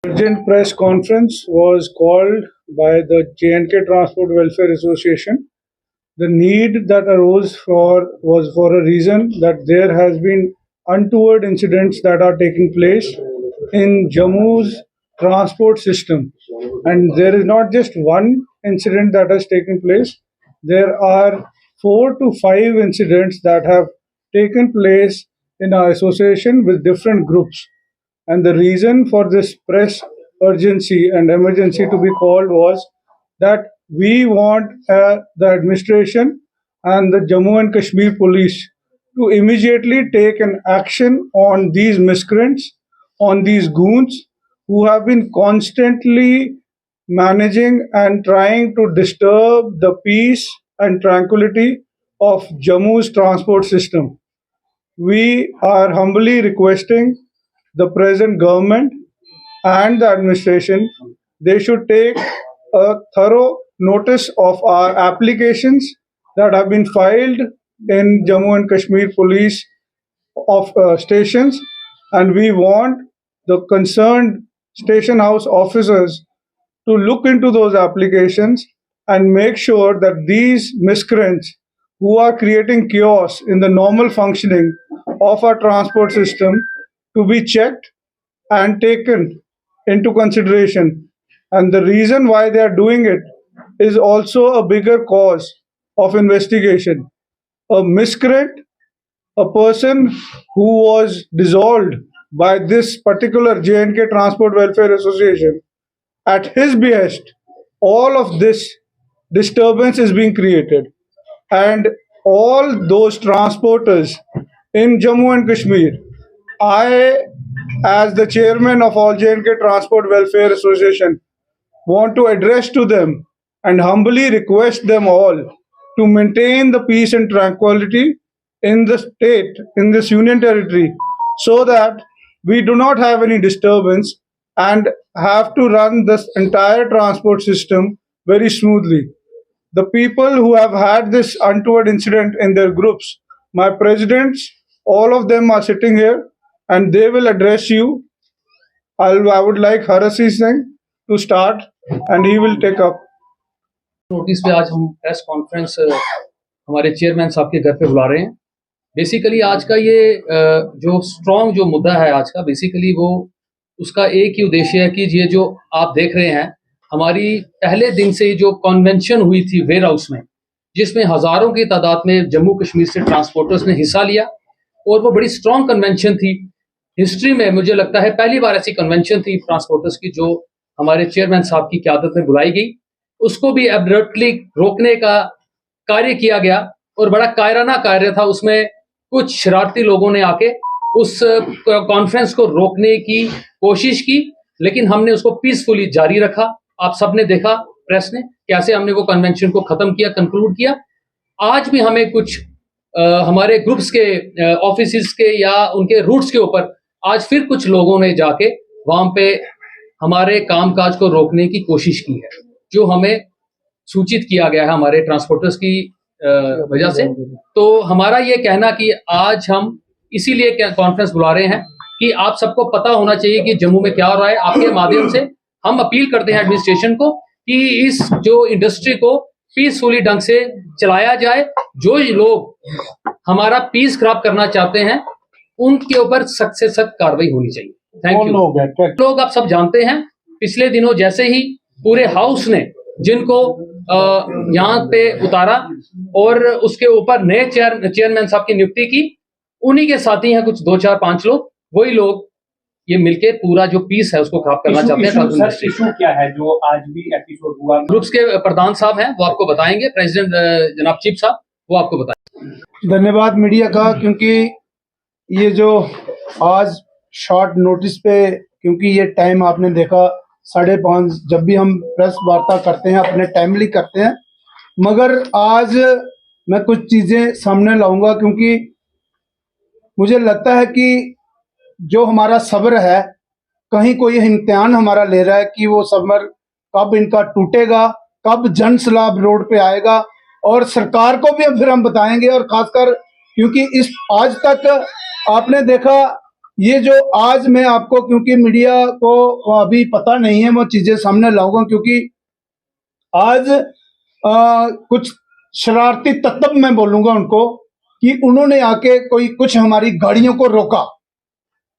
Urgent press conference was called by the J&K Transport Welfare Association. The need that arose was for a reason that there has been untoward incidents that are taking place in Jammu's transport system. And there is not just one incident that has taken place, there are 4 to 5 incidents that have taken place in our association with different groups. And the reason for this press urgency and emergency to be called was that we want the administration and the Jammu and Kashmir police to immediately take an action on these miscreants, on these goons who have been constantly managing and trying to disturb the peace and tranquility of Jammu's transport system. We are humbly requesting the present government and the administration, they should take a thorough notice of our applications that have been filed in Jammu and Kashmir police of stations, and we want the concerned station house officers to look into those applications and make sure that these miscreants who are creating chaos in the normal functioning of our transport system to be checked and taken into consideration. And the reason why they are doing it is also a bigger cause of investigation. A miscreant, a person who was dissolved by this particular J&K Transport Welfare Association, at his behest, all of this disturbance is being created. And all those transporters in Jammu and Kashmir, I, as the chairman of All J&K Transport Welfare Association, want to address to them and humbly request them all to maintain the peace and tranquility in the state, in this union territory, so that we do not have any disturbance and have to run this entire transport system very smoothly. The people who have had this untoward incident in their groups, my presidents, all of them are sitting here and they will address you. I would like Harasi Singh to start and he will take up. Notice पे आज हम press conference हमारे chairman साहब के घर पे बुला रहे हैं। बेसिकली आज का ये जो स्ट्रॉन्ग जो मुद्दा है आज का, बेसिकली वो उसका एक ही उद्देश्य है कि ये जो आप देख रहे हैं, हमारी पहले दिन से ही जो कन्वेंशन हुई थी वेयर हाउस में, जिसमें हज़ारों की तादाद में जम्मू कश्मीर से ट्रांसपोर्टर्स ने हिस्सा लिया और वो बड़ी स्ट्रॉन्ग कन्वेंशन थी। हिस्ट्री में मुझे लगता है पहली बार ऐसी कन्वेंशन थी ट्रांसपोर्टर्स की जो हमारे चेयरमैन साहब की क़यादत में बुलाई गई। उसको भी एब्रप्टली रोकने का कार्य किया गया और बड़ा कायराना कार्य था। उसमें कुछ शरारती लोगों ने आके उस कॉन्फ्रेंस को रोकने की कोशिश की, लेकिन हमने उसको पीसफुली जारी रखा। आप सबने देखा प्रेस ने कैसे हमने वो कन्वेंशन को खत्म किया, कंक्लूड किया। आज भी हमें कुछ हमारे ग्रुप्स के ऑफिस के या उनके रूट्स के ऊपर आज फिर कुछ लोगों ने जाके वहां पे हमारे कामकाज को रोकने की कोशिश की है, जो हमें सूचित किया गया है हमारे ट्रांसपोर्टर्स की वजह से। तो हमारा ये कहना कि आज हम इसीलिए कॉन्फ्रेंस बुला रहे हैं कि आप सबको पता होना चाहिए कि जम्मू में क्या हो रहा है। आपके माध्यम से हम अपील करते हैं एडमिनिस्ट्रेशन को कि इस जो इंडस्ट्री को पीसफुली ढंग से चलाया जाए। जो लोग हमारा पीस खराब करना चाहते हैं उनके ऊपर सख्त से सख्त कार्रवाई होनी चाहिए। Thank you. लोग आप सब जानते हैं, पिछले दिनों जैसे ही पूरे हाउस ने जिनको यहाँ पे उतारा और उसके ऊपर नए चेयरमैन साहब की नियुक्ति की, उन्हीं के साथी हैं कुछ 2, 4, 5 लोग, वही लोग ये मिलके पूरा जो पीस है उसको खराब करना चाहते हैं। इशू क्या है जो आज भी एपिसोड हुआ? ग्रुप्स के प्रधान साहब हैं, वो आपको बताएंगे। प्रेसिडेंट जनाब चीफ साहब, वो आपको बताएंगे। धन्यवाद मीडिया का, क्योंकि ये जो आज शॉर्ट नोटिस पे, क्योंकि ये टाइम आपने देखा 5:30, जब भी हम प्रेस वार्ता करते हैं अपने टाइमली करते हैं, मगर आज मैं कुछ चीज़ें सामने लाऊंगा क्योंकि मुझे लगता है कि जो हमारा सब्र है, कहीं कोई इम्तिहान हमारा ले रहा है कि वो सब्र कब इनका टूटेगा, कब जन सैलाब रोड पे आएगा, और सरकार को भी फिर हम बताएंगे। और खासकर क्योंकि इस आज तक आपने देखा ये जो आज मैं आपको, क्योंकि मीडिया को अभी पता नहीं है, वो चीजें सामने लाऊंगा, क्योंकि आज कुछ शरारती तत्व मैं बोलूंगा उनको कि उन्होंने आके कोई कुछ हमारी गाड़ियों को रोका।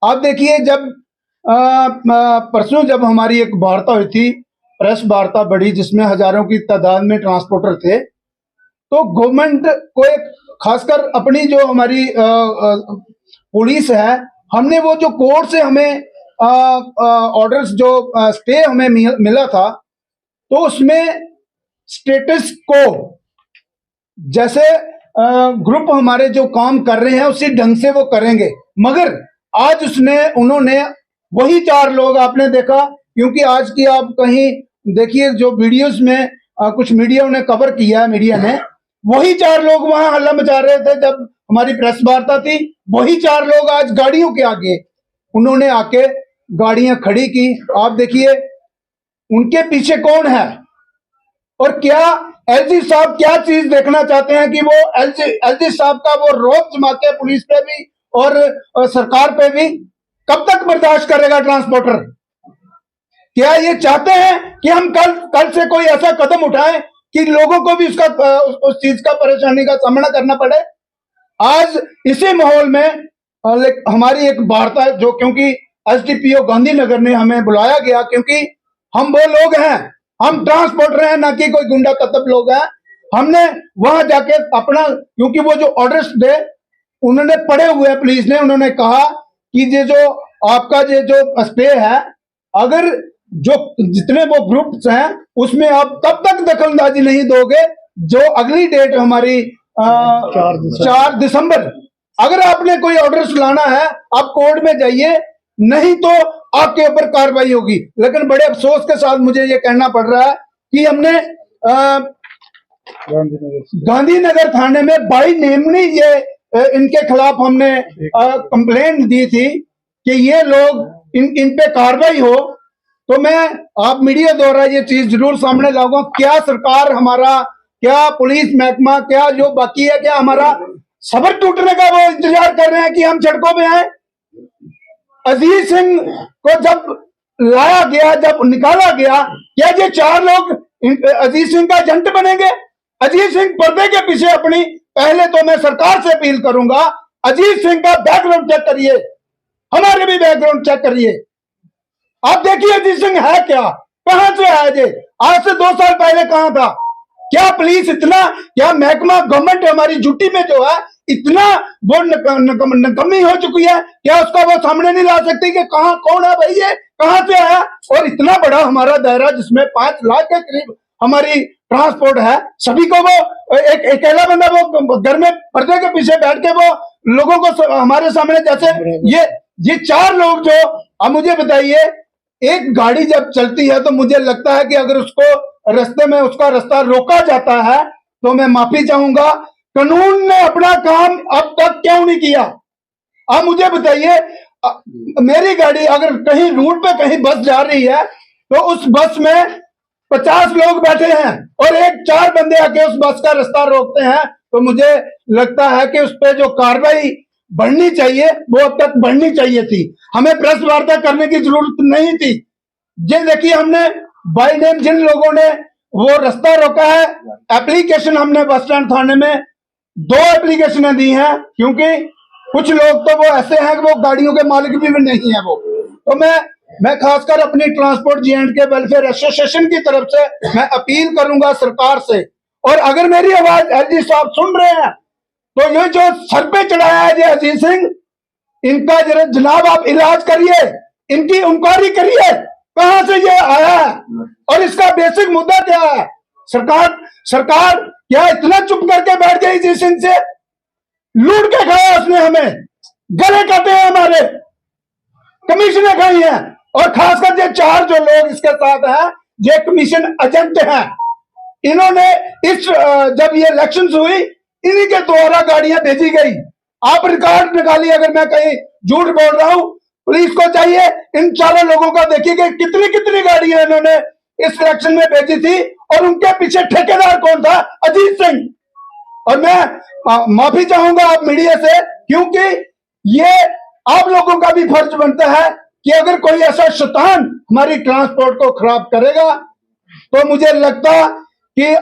आप देखिए, जब परसों जब हमारी एक वार्ता हुई थी, प्रेस वार्ता बड़ी, जिसमें हजारों की तादाद में ट्रांसपोर्टर थे, तो गवर्नमेंट को एक खासकर अपनी जो हमारी पुलिस है, हमने वो जो कोर्ट से हमें ऑर्डर्स जो स्टे हमें मिला था, तो उसमें स्टेटस को जैसे ग्रुप हमारे जो काम कर रहे हैं उसी ढंग से वो करेंगे। मगर आज उन्होंने वही 4 लोग आपने देखा, क्योंकि आज की आप कहीं देखिए जो वीडियोस में कुछ मीडिया ने कवर किया है, मीडिया ने, वही 4 लोग वहां हल्ला मचा रहे थे जब हमारी प्रेस वार्ता थी। वही 4 लोग आज गाड़ियों के आगे उन्होंने आके गाड़ियां खड़ी की। आप देखिए उनके पीछे कौन है और क्या एलजी साहब क्या चीज देखना चाहते हैं कि वो एलजी साहब का वो रोब जमा के पुलिस पे भी और सरकार पे भी कब तक बर्दाश्त करेगा ट्रांसपोर्टर? क्या ये चाहते हैं कि हम कल से कोई ऐसा कदम उठाएं कि लोगों को भी उस चीज का परेशानी का सामना करना पड़े? आज इसी माहौल में हमारी एक वार्ता, जो क्योंकि एसडीपीओ गांधीनगर ने हमें बुलाया गया, क्योंकि हम वो लोग हैं, हम ट्रांसपोर्टर हैं, ना कि कोई गुंडा तत्व लोग हैं। हमने वहां जाके अपना, क्योंकि वो जो ऑर्डर्स थे उन्होंने पढ़े हुए, पुलिस ने उन्होंने कहा कि ये जो आपका ये जो स्टे है, अगर जो जितने वो ग्रुप्स हैं उसमें आप तब तक दखलंदाजी नहीं दोगे जो अगली डेट हमारी 4 दिसंबर, अगर आपने कोई ऑर्डर लाना है आप कोर्ट में जाइए, नहीं तो आपके ऊपर कार्रवाई होगी। लेकिन बड़े अफसोस के साथ मुझे ये कहना पड़ रहा है कि हमने गांधीनगर थाने में बाई नेमनी ये इनके खिलाफ हमने कंप्लेंट दी थी कि ये लोग इन पे कार्रवाई हो। तो मैं आप मीडिया द्वारा ये चीज जरूर सामने लाऊंगा। क्या सरकार हमारा, क्या पुलिस महकमा, क्या जो बाकी है, क्या हमारा सबर टूटने का वो इंतजार कर रहे हैं कि हम सड़कों पे आए? अजीज सिंह को जब लाया गया, जब निकाला गया, क्या ये 4 लोग अजीज सिंह का एजेंट बनेंगे? अजीज सिंह पर्दे के पीछे अपनी, पहले तो मैं सरकार से अपील करूंगा, अजीज सिंह का बैकग्राउंड चेक करिए, हमारे भी बैकग्राउंड चेक करिए। आप देखिए अजीज सिंह है क्या, कहां से आया ये, आज से 2 साल पहले कहां था? क्या पुलिस इतना, क्या महकमा गवर्नमेंट हमारी ड्यूटी में जो है इतना वो नकमी हो चुकी है, क्या उसका वो सामने नहीं ला सकती कि कहां कौन है भाई, ये कहां से आया? और इतना बड़ा हमारा दायरा जिसमें 5 लाख के करीब हमारी ट्रांसपोर्ट है, सभी को वो एक अकेला बंदा वो घर में पर्दे के पीछे बैठ के वो लोगों को हमारे सामने, जैसे ये 4 लोग जो, अब मुझे बताइए, एक गाड़ी जब चलती है तो मुझे लगता है कि अगर उसको रास्ते में उसका रास्ता रोका जाता है तो मैं माफी चाहूंगा। कानून ने अपना काम अब तक क्यों नहीं किया? अब मुझे बताइए, मेरी गाड़ी अगर कहीं रूट पे कहीं बस जा रही है तो उस बस में 50 लोग बैठे हैं और 4 बंदे आके उस बस का रास्ता रोकते हैं, तो मुझे लगता है कि उस पर जो कार्रवाई बढ़नी चाहिए वो अब तक बढ़नी चाहिए थी। हमें प्रेस वार्ता करने की जरूरत नहीं थी। ये देखिए, हमने बाई नेम जिन लोगों ने वो रास्ता रोका है, एप्लीकेशन हमने बस स्टैंड थाने में 2 एप्लीकेशनें दी हैं, क्योंकि कुछ लोग तो वो ऐसे हैं कि वो गाड़ियों के मालिक भी नहीं है वो। तो मैं खासकर अपनी ट्रांसपोर्ट J&K वेलफेयर एसोसिएशन की तरफ से मैं अपील करूंगा सरकार से, और अगर मेरी आवाज एलजी साहब सुन रहे हैं तो ये जो सर पे चढ़ाया है ये अजीज सिंह, इनका जरा जनाब आप इलाज करिए, इनकी इंक्वायरी करिए, कहां से ये आया है और इसका बेसिक मुद्दा क्या है? सरकार क्या इतना चुप करके बैठ गई? अजीज सिंह से लूट के खाया उसने, हमें गले काटे हैं, हमारे कमीशनें खाई हैं, और खासकर ये 4 जो लोग इसके साथ हैं ये कमीशन एजेंट हैं। इन्होंने जब ये इलेक्शन हुई इन्हीं के द्वारा गाड़ियां भेजी गई। आप रिकॉर्ड निकालिए, अगर मैं कहीं झूठ बोल रहा हूं, पुलिस को चाहिए इन 4 लोगों का देखिए कि कितनी गाड़ियां इन्होंने इस इलेक्शन में भेजी थी, और उनके पीछे ठेकेदार कौन था? अजीत सिंह। और मैं माफी चाहूंगा आप मीडिया से, क्योंकि ये आप लोगों का भी फर्ज बनता है कि अगर कोई ऐसा शैतान हमारी ट्रांसपोर्ट को खराब करेगा, तो मुझे लगता कि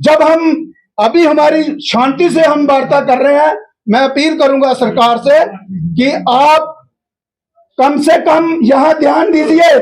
जब हम अभी हमारी शांति से हम वार्ता कर रहे हैं, मैं अपील करूंगा सरकार से कि आप कम से कम यहां ध्यान दीजिए